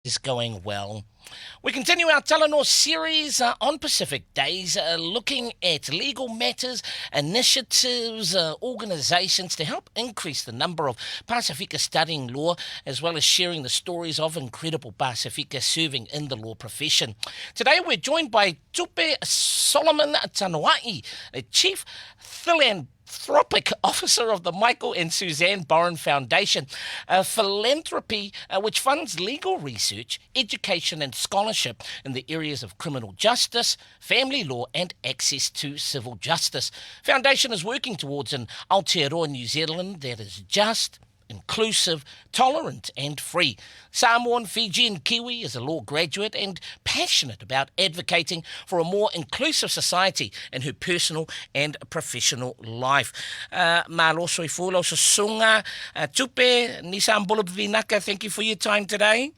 Is going well. We continue our talanoa series on Pacific Days, looking at legal matters, initiatives, organisations to help increase the number of Pasifika studying law, as well as sharing the stories of incredible Pasifika serving in the law profession. Today we're joined by Tupe Solomon-Tanoa'i, a Chief Philanthropic Officer of the Michael and Suzanne Borrin Foundation, a philanthropy which funds legal research, education, and scholarship in the areas of criminal justice, family law, and access to civil justice. Foundation is working towards an Aotearoa New Zealand that is just, inclusive, tolerant, and free. Samoan, Fijian, Kiwi is a law graduate and passionate about advocating for a more inclusive society in her personal and professional life. Malo fulo sa sunga. Tupe, Nissan Vinaka, thank you for your time today.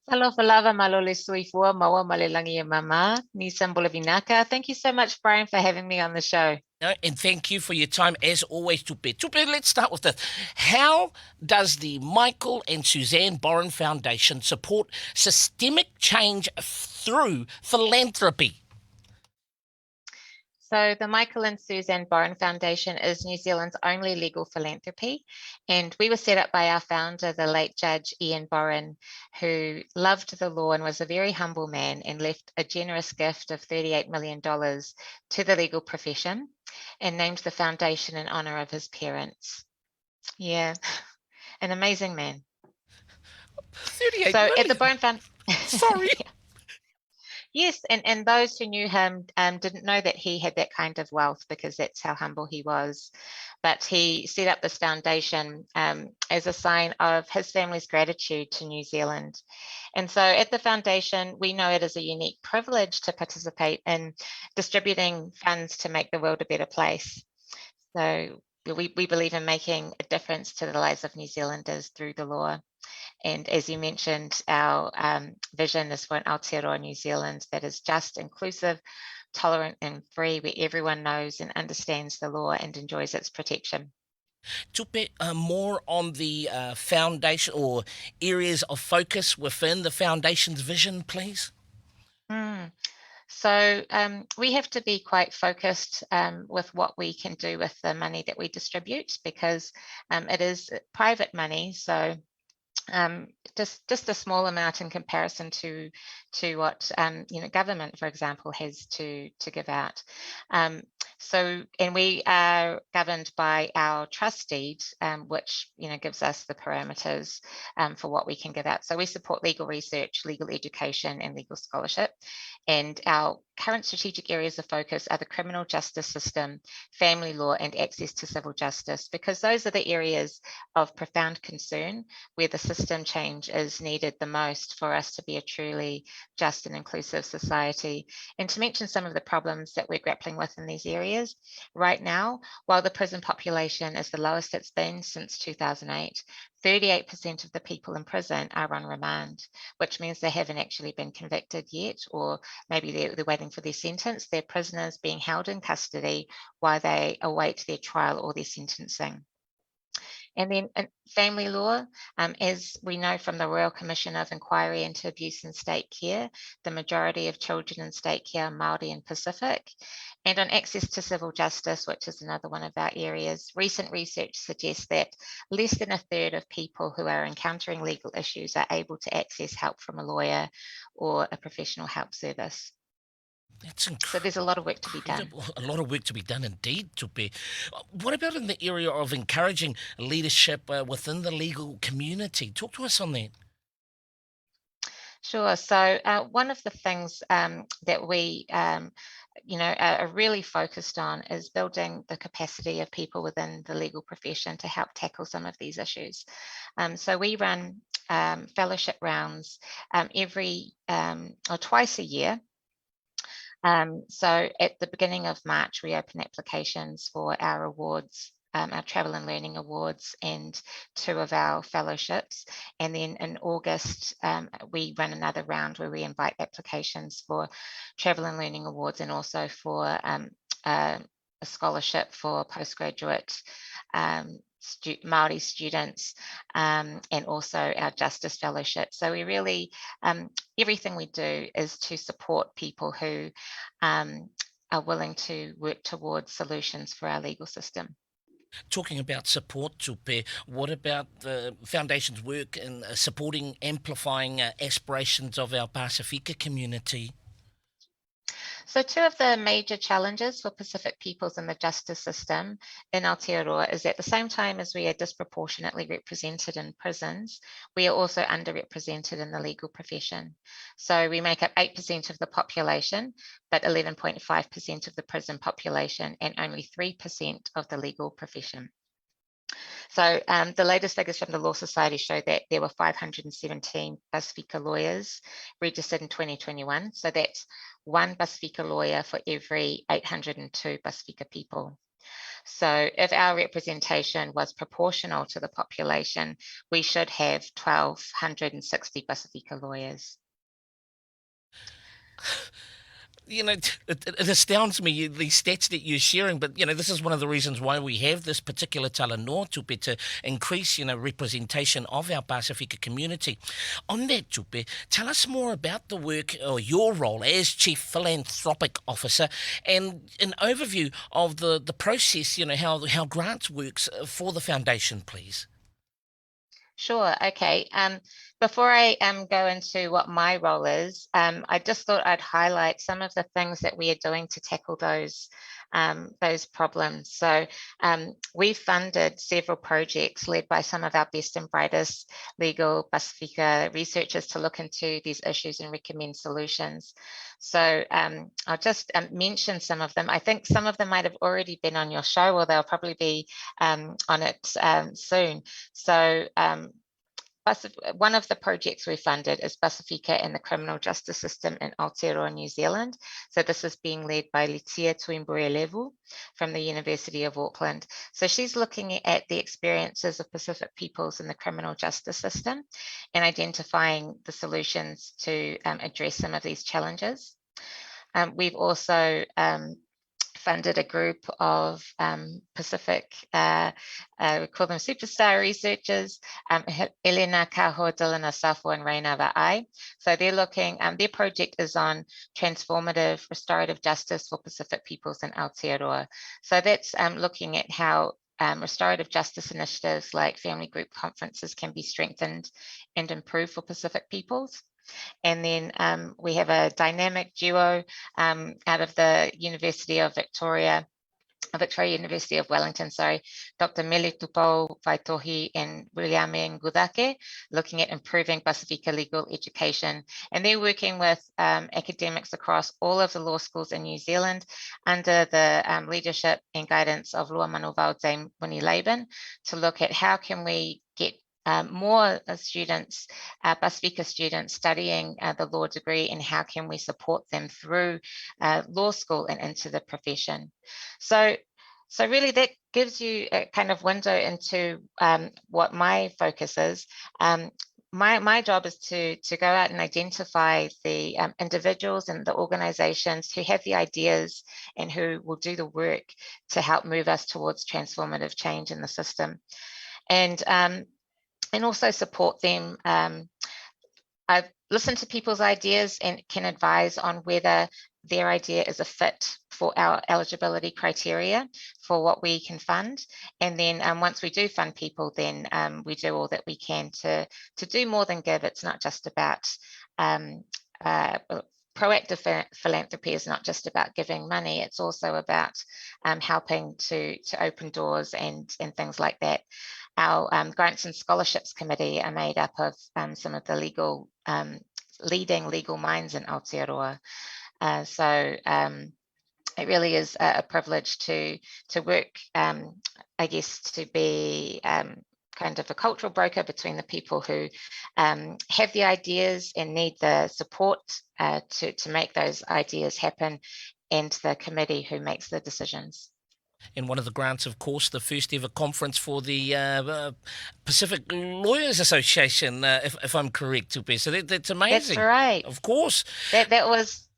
Alofa lava malole suifua maua malelangi e mama. Nisam Bulavinaka. Thank you so much, Brian, for having me on the show. And thank you for your time, as always, Tupe. Tupe, let's start with this. How does the Michael and Suzanne Borrin Foundation support systemic change through philanthropy? So the Michael and Suzanne Borrin Foundation is New Zealand's only legal philanthropy, and we were set up by our founder, the late Judge Ian Borrin, who loved the law and was a very humble man and left a generous gift of $38 million to the legal profession and named the foundation in honor of his parents. Yeah, an amazing man. 38 so million. At the Borrin Foundation, Sorry. Yeah. Yes, and those who knew him didn't know that he had that kind of wealth because that's how humble he was. But he set up this foundation as a sign of his family's gratitude to New Zealand. And so at the foundation, we know it is a unique privilege to participate in distributing funds to make the world a better place. So we believe in making a difference to the lives of New Zealanders through the law. And as you mentioned, our vision is for an Aotearoa New Zealand that is just, inclusive, tolerant, and free, where everyone knows and understands the law and enjoys its protection. Tupe, more on the foundation or areas of focus within the foundation's vision, please. So we have to be quite focused with what we can do with the money that we distribute, because it is private money. So just a small amount in comparison to what government, for example, has to give out. And we are governed by our trust deed, which gives us the parameters for what we can give out. So we support legal research, legal education, and legal scholarship. And our current strategic areas of focus are the criminal justice system, family law, and access to civil justice, because those are the areas of profound concern where the system change is needed the most for us to be a truly just and inclusive society. And to mention some of the problems that we're grappling with in these areas, right now, while the prison population is the lowest it's been since 2008, 38% of the people in prison are on remand, which means they haven't actually been convicted yet, or maybe they're waiting for their sentence. They're prisoners being held in custody while they await their trial or their sentencing. And then family law, as we know from the Royal Commission of Inquiry into Abuse in State Care, the majority of children in state care are Māori and Pacific. And on access to civil justice, which is another one of our areas, recent research suggests that less than a third of people who are encountering legal issues are able to access help from a lawyer or a professional help service. That's incredible. So there's a lot of work to be done. A lot of work to be done indeed, Tupe. What about in the area of encouraging leadership within the legal community? Talk to us on that. Sure. So one of the things that we are really focused on is building the capacity of people within the legal profession to help tackle some of these issues. So we run fellowship rounds every or twice a year. So at the beginning of March, we open applications for our awards, our Travel and Learning Awards, and 2 of our fellowships. And then in August, we run another round where we invite applications for Travel and Learning Awards, and also for a scholarship for postgraduate Māori students, and also our Justice Fellowship. So we really, everything we do is to support people who are willing to work towards solutions for our legal system. Talking about support, Tupe, what about the Foundation's work in supporting, amplifying aspirations of our Pasifika community? So two of the major challenges for Pacific peoples in the justice system in Aotearoa is at the same time as we are disproportionately represented in prisons, we are also underrepresented in the legal profession. So we make up 8% of the population, but 11.5% of the prison population and only 3% of the legal profession. So the latest figures from the Law Society show that there were 517 Pasifika lawyers registered in 2021. So that's one Pasifika lawyer for every 802 Pasifika people. So if our representation was proportional to the population, we should have 1,260 Pasifika lawyers. It astounds me, these stats that you're sharing, but, this is one of the reasons why we have this particular talanoa, Tupe, to increase, representation of our Pasifika community. On that, Tupe, tell us more about the work or your role as Chief Philanthropic Officer and an overview of the process, how grants works for the Foundation, please. Sure. Okay. Before I go into what my role is, I just thought I'd highlight some of the things that we are doing to tackle those problems. So we've funded several projects led by some of our best and brightest legal Pasifika researchers to look into these issues and recommend solutions. So I'll just mention some of them. I think some of them might have already been on your show, or they'll probably be on it soon. So one of the projects we funded is Pasifika in the criminal justice system in Aotearoa, New Zealand. So this is being led by Litia Tuimburia-Levu from the University of Auckland. So she's looking at the experiences of Pacific peoples in the criminal justice system and identifying the solutions to address some of these challenges. We've also funded a group of Pacific, we call them superstar researchers, Elena Kaho, Dilana Safo, and Reina Va'ai. So they're looking, their project is on transformative restorative justice for Pacific peoples in Aotearoa. So that's looking at how restorative justice initiatives like family group conferences can be strengthened and improved for Pacific peoples. And then we have a dynamic duo out of the University of Victoria University of Wellington, Dr. Meli Tupou Vaitohi and Williame Ngudake, looking at improving Pasifika legal education. And they're working with academics across all of the law schools in New Zealand under the leadership and guidance of Lua Manuvau Dame Winnie Laban to look at how can we get more students, Pasifika students studying the law degree, and how can we support them through law school and into the profession. So really that gives you a kind of window into what my focus is. My job is to go out and identify the individuals and the organizations who have the ideas and who will do the work to help move us towards transformative change in the system. And also support them. I've listened to people's ideas and can advise on whether their idea is a fit for our eligibility criteria for what we can fund. And then once we do fund people, then we do all that we can to do more than give. It's not just about proactive philanthropy is not just about giving money. It's also about helping to open doors and things like that. Our Grants and Scholarships Committee are made up of some of the leading legal minds in Aotearoa. So it really is a privilege to work, I guess, to be kind of a cultural broker between the people who have the ideas and need the support to make those ideas happen, and the committee who makes the decisions. And one of the grants, of course, the first ever conference for the Pacific Lawyers Association, if I'm correct, Tupe. So that's amazing. That's right. Of course. That was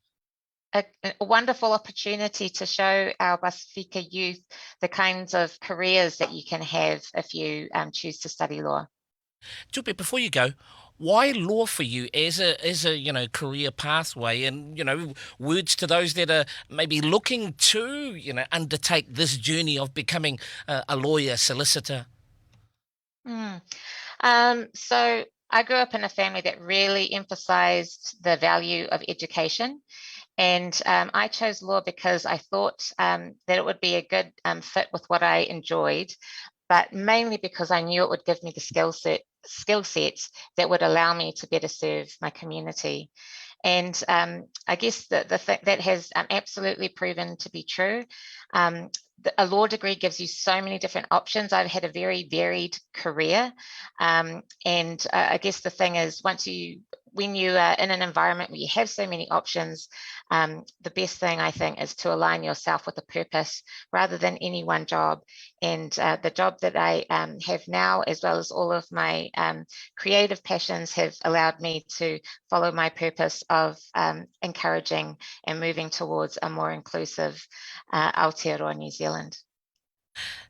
a wonderful opportunity to show our Pasifika youth the kinds of careers that you can have if you choose to study law. Tupe, before you go, why law for you as a career pathway, and words to those that are maybe looking to undertake this journey of becoming a lawyer, solicitor? Mm. So I grew up in a family that really emphasized the value of education. And I chose law because I thought that it would be a good fit with what I enjoyed, but mainly because I knew it would give me the skill sets that would allow me to better serve my community. And I guess the thing that has absolutely proven to be true. A law degree gives you so many different options. I've had a very varied career. And I guess the thing is, when you are in an environment where you have so many options, the best thing I think is to align yourself with a purpose rather than any one job. And the job that I have now, as well as all of my creative passions, have allowed me to follow my purpose of encouraging and moving towards a more inclusive Aotearoa New Zealand.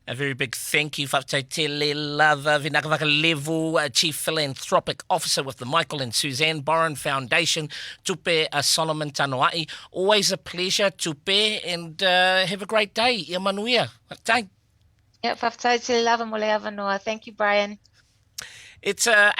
A very big thank you, Whakataitele Lava, Vinaka Level, Chief Philanthropic Officer with the Michael and Suzanne Borrin Foundation, Tupe Solomon-Tanoa'i. Always a pleasure, Tupe, and have a great day. Ia manuia. Yeah, whakataitele lava mo le avanoa. Thank you, Brian. It's 8